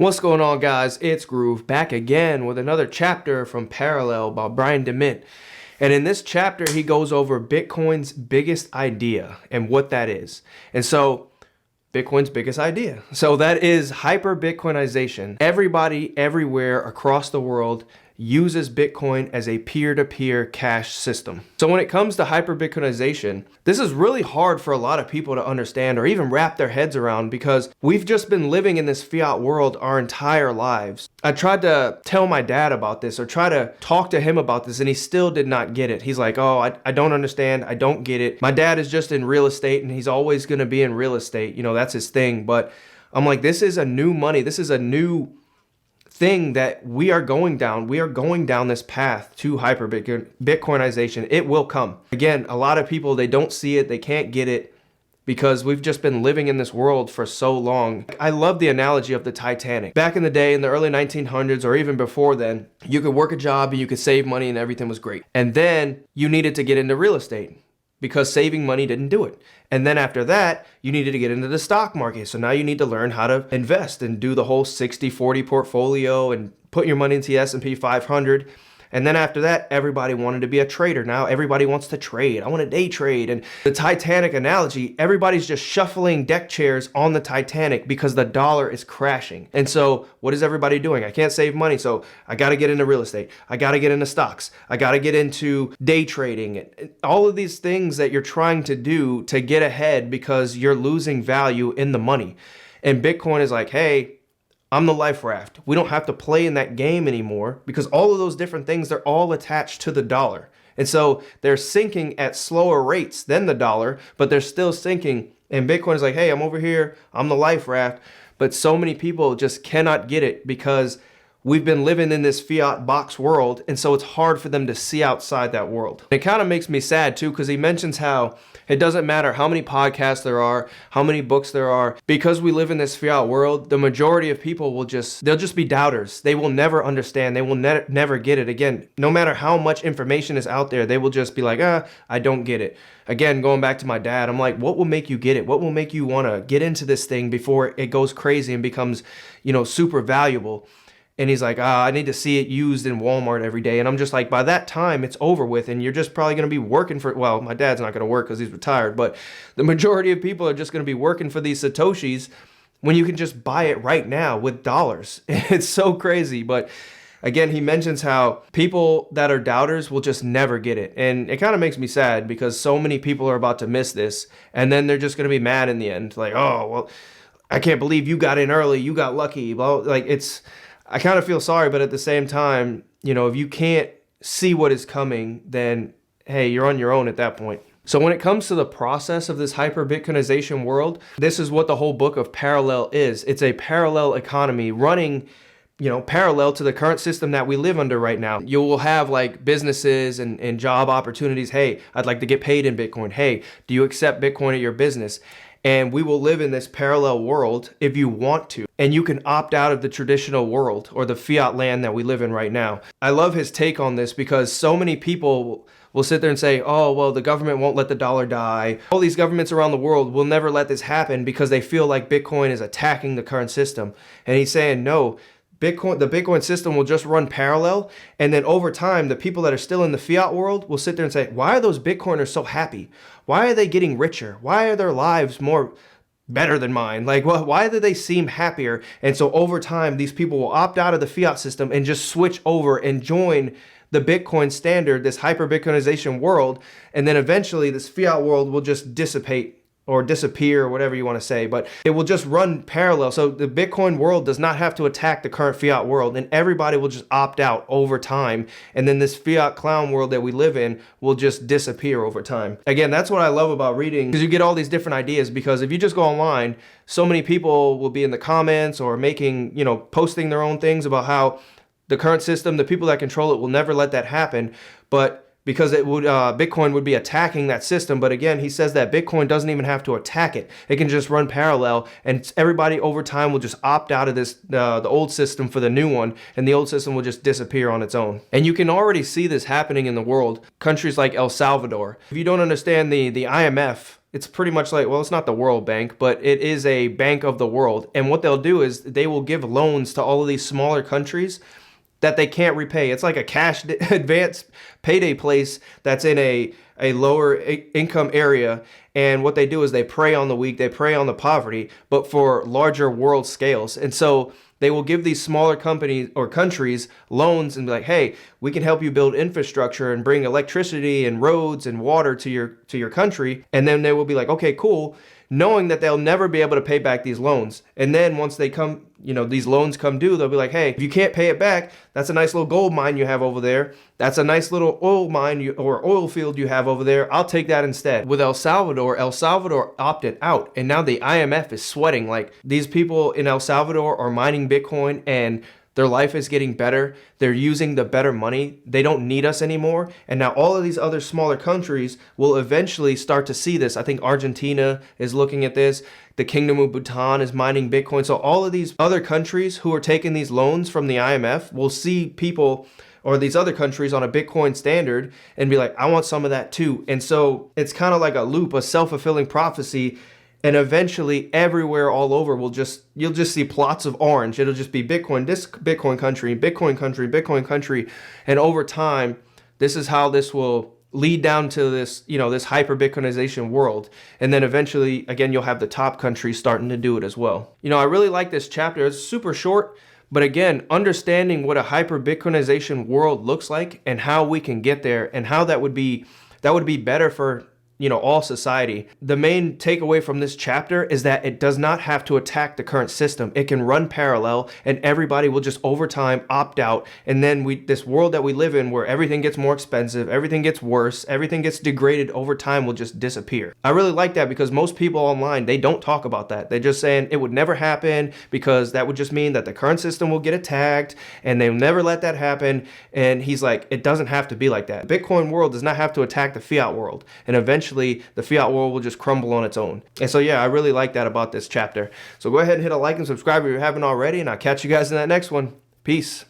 What's going on, guys? It's Groove back again with another chapter from Parallel by Brian DeMint. And in this chapter, he goes over Bitcoin's biggest idea and what that is. And so Bitcoin's biggest idea. So that is hyper-Bitcoinization. Everybody everywhere across the world uses Bitcoin as a peer-to-peer cash system. So when it comes to hyper-Bitcoinization, this is really hard for a lot of people to understand or even wrap their heads around because we've just been living in this fiat world our entire lives. I tried to tell my dad about this or try to talk to him about this and he still did not get it. He's like, oh, I don't understand. I don't get it. My dad is just in real estate and he's always going to be in real estate. You know, that's his thing. But I'm like, this is a new money. This is a new thing that we are going down. We are going down this path to hyper-Bitcoinization. It will come. Again, a lot of people, they don't see it. They can't get it because we've just been living in this world for so long. I love the analogy of the Titanic. Back in the day, in the early 1900s, or even before then, you could work a job and you could save money and everything was great. And then you needed to get into real estate because saving money didn't do it. And then after that, you needed to get into the stock market. So now you need to learn how to invest and do the whole 60-40 portfolio and put your money into the S&P 500. And then after that, everybody wanted to be a trader. Now everybody wants to trade. I want to day trade. And the Titanic analogy, everybody's just shuffling deck chairs on the Titanic because the dollar is crashing. And so what is everybody doing? I can't save money, so I got to get into real estate. I got to get into stocks. I got to get into day trading. And all of these things that you're trying to do to get ahead because you're losing value in the money. And Bitcoin is like, hey, I'm the life raft. We don't have to play in that game anymore because all of those different things, they're all attached to the dollar. And so they're sinking at slower rates than the dollar, but they're still sinking. And Bitcoin is like, hey, I'm over here. I'm the life raft. But so many people just cannot get it because we've been living in this fiat box world. And so it's hard for them to see outside that world. It kind of makes me sad too, because he mentions how it doesn't matter how many podcasts there are, how many books there are, because we live in this fiat world, the majority of people they'll just be doubters. They will never understand. They will never get it. Again, no matter how much information is out there, they will just be like, I don't get it. Again, going back to my dad, I'm like, what will make you get it? What will make you want to get into this thing before it goes crazy and becomes, super valuable? And he's like, I need to see it used in Walmart every day. And I'm just like, by that time, it's over with. And you're just probably going to be working for, well, my dad's not going to work because he's retired. But the majority of people are just going to be working for these Satoshis when you can just buy it right now with dollars. It's so crazy. But again, he mentions how people that are doubters will just never get it. And it kind of makes me sad because so many people are about to miss this. And then they're just going to be mad in the end. Like, oh, well, I can't believe you got in early. You got lucky. Well, I kind of feel sorry, but at the same time, if you can't see what is coming, then hey, you're on your own at that point. So when it comes to the process of this hyper-Bitcoinization world, this is what the whole book of Parallel is. It's a parallel economy running, parallel to the current system that we live under right now. You will have like businesses and job opportunities. Hey, I'd like to get paid in Bitcoin. Hey, do you accept Bitcoin at your business? And we will live in this parallel world if you want to. And you can opt out of the traditional world or the fiat land that we live in right now. I love his take on this because so many people will sit there and say, oh, well, the government won't let the dollar die. All these governments around the world will never let this happen because they feel like Bitcoin is attacking the current system. And he's saying, no, the Bitcoin system will just run parallel. And then over time, the people that are still in the fiat world will sit there and say, why are those Bitcoiners so happy? Why are they getting richer? Why are their lives better than mine? Like, why do they seem happier? And so over time, these people will opt out of the fiat system and just switch over and join the Bitcoin standard, this hyper-Bitcoinization world. And then eventually this fiat world will just dissipate or disappear, or whatever you want to say, but it will just run parallel. So the Bitcoin world does not have to attack the current fiat world, and everybody will just opt out over time. And then this fiat clown world that we live in will just disappear over time. Again, that's what I love about reading, because you get all these different ideas, because if you just go online, so many people will be in the comments or making, posting their own things about how the current system, the people that control it will never let that happen. But because Bitcoin would be attacking that system. But again, he says that Bitcoin doesn't even have to attack it. It can just run parallel, and everybody over time will just opt out of the old system for the new one, and the old system will just disappear on its own. And you can already see this happening in the world. Countries like El Salvador. If you don't understand the IMF, it's pretty much like, well, it's not the World Bank, but it is a bank of the world. And what they'll do is they will give loans to all of these smaller countries that they can't repay. It's like a cash advance payday place that's in a lower income area. And what they do is they prey on the weak, they prey on the poverty, but for larger world scales. And so they will give these smaller companies or countries loans and be like, hey, we can help you build infrastructure and bring electricity and roads and water to your country. And then they will be like, okay, cool, knowing that they'll never be able to pay back these loans. And then once they come, these loans come due, they'll be like, hey, if you can't pay it back, that's a nice little gold mine you have over there. That's a nice little oil mine or oil field you have over there. I'll take that instead. With El Salvador opted out. And now the IMF is sweating. Like, these people in El Salvador are mining Bitcoin and their life is getting better. They're using the better money. They don't need us anymore. And now all of these other smaller countries will eventually start to see this. I think Argentina is looking at this. The Kingdom of Bhutan is mining Bitcoin. So all of these other countries who are taking these loans from the IMF will see people or these other countries on a Bitcoin standard and be like, I want some of that too. And so it's kind of like a loop, a self-fulfilling prophecy. And eventually everywhere all over you'll just see plots of orange. It'll just be Bitcoin, this Bitcoin country, Bitcoin country, Bitcoin country. And over time, this is how this will lead down to this, this hyper-Bitcoinization world. And then eventually, again, you'll have the top countries starting to do it as well. I really like this chapter. It's super short, but again, understanding what a hyper-Bitcoinization world looks like and how we can get there and how that would be better for all society. The main takeaway from this chapter is that it does not have to attack the current system. It can run parallel and everybody will just over time opt out. And then this world that we live in where everything gets more expensive, everything gets worse, everything gets degraded over time will just disappear. I really like that because most people online, they don't talk about that. They're just saying it would never happen because that would just mean that the current system will get attacked and they'll never let that happen. And he's like, it doesn't have to be like that. The Bitcoin world does not have to attack the fiat world. And eventually the fiat world will just crumble on its own. And so, yeah, I really like that about this chapter. So go ahead and hit a like and subscribe if you haven't already, and I'll catch you guys in that next one. Peace.